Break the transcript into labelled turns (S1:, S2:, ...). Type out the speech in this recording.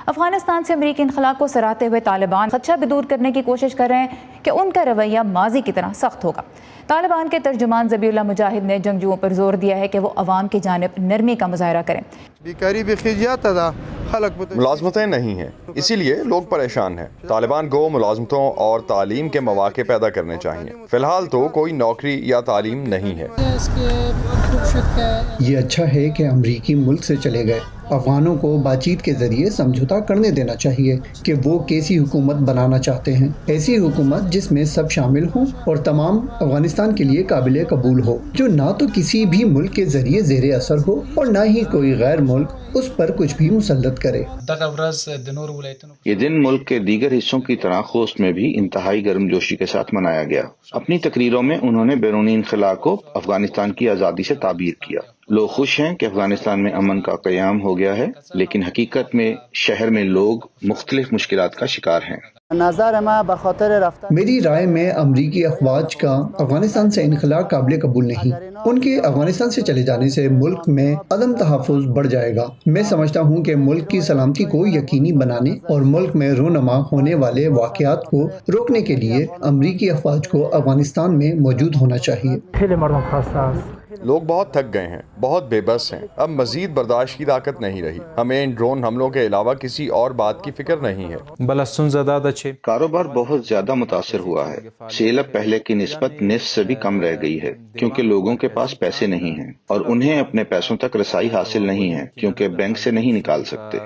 S1: افغانستان سے امریکی انخلا کو سراہتے ہوئے طالبان خدشہ بھی دور کرنے کی کوشش کر رہے ہیں کہ ان کا رویہ ماضی کی طرح سخت ہوگا۔ طالبان کے ترجمان ذبیح اللہ مجاہد نے جنگجوؤں پر زور دیا ہے کہ وہ عوام کی جانب نرمی کا مظاہرہ کریں۔
S2: ملازمتیں نہیں ہیں، اسی لیے لوگ پریشان ہیں۔ طالبان کو ملازمتوں اور تعلیم کے مواقع پیدا کرنے چاہیے۔ فی الحال تو کوئی نوکری یا تعلیم نہیں ہے۔
S3: یہ اچھا ہے کہ امریکی ملک سے چلے گئے۔ افغانوں کو بات چیت کے ذریعے سمجھوتا کرنے دینا چاہیے کہ وہ کیسی حکومت بنانا چاہتے ہیں، ایسی حکومت جس میں سب شامل ہوں اور تمام افغانستان کے لیے قابل قبول ہو، جو نہ تو کسی بھی ملک کے ذریعے زیر اثر ہو اور نہ ہی کوئی غیر ملک اس پر کچھ بھی مسلط کرے۔
S4: یہ دن ملک کے دیگر حصوں کی طرح خوست میں بھی انتہائی گرم جوشی کے ساتھ منایا گیا۔ اپنی تقریروں میں انہوں نے بیرونی انخلا کو افغانستان کی آزادی سے تعبیر کیا۔ لوگ خوش ہیں کہ افغانستان میں امن کا قیام ہو گیا ہے، لیکن حقیقت میں شہر میں لوگ مختلف مشکلات کا شکار ہیں۔
S3: میری رائے میں امریکی افواج کا افغانستان سے انخلا قابل قبول نہیں۔ ان کے افغانستان سے چلے جانے سے ملک میں عدم تحفظ بڑھ جائے گا۔ میں سمجھتا ہوں کہ ملک کی سلامتی کو یقینی بنانے اور ملک میں رونما ہونے والے واقعات کو روکنے کے لیے امریکی افواج کو افغانستان میں موجود ہونا چاہیے۔
S2: لوگ بہت تھک گئے ہیں، بہت بے بس ہیں، اب مزید برداشت کی طاقت نہیں رہی۔ ہمیں ان ڈرون حملوں کے علاوہ کسی اور بات کی فکر نہیں ہے۔
S4: کاروبار بہت زیادہ متاثر ہوا ہے۔ سیل اب پہلے کی نسبت نصف سے بھی کم رہ گئی ہے، کیونکہ لوگوں کے پاس پیسے نہیں ہیں اور انہیں اپنے پیسوں تک رسائی حاصل نہیں ہے، کیونکہ بینک سے نہیں نکال سکتے۔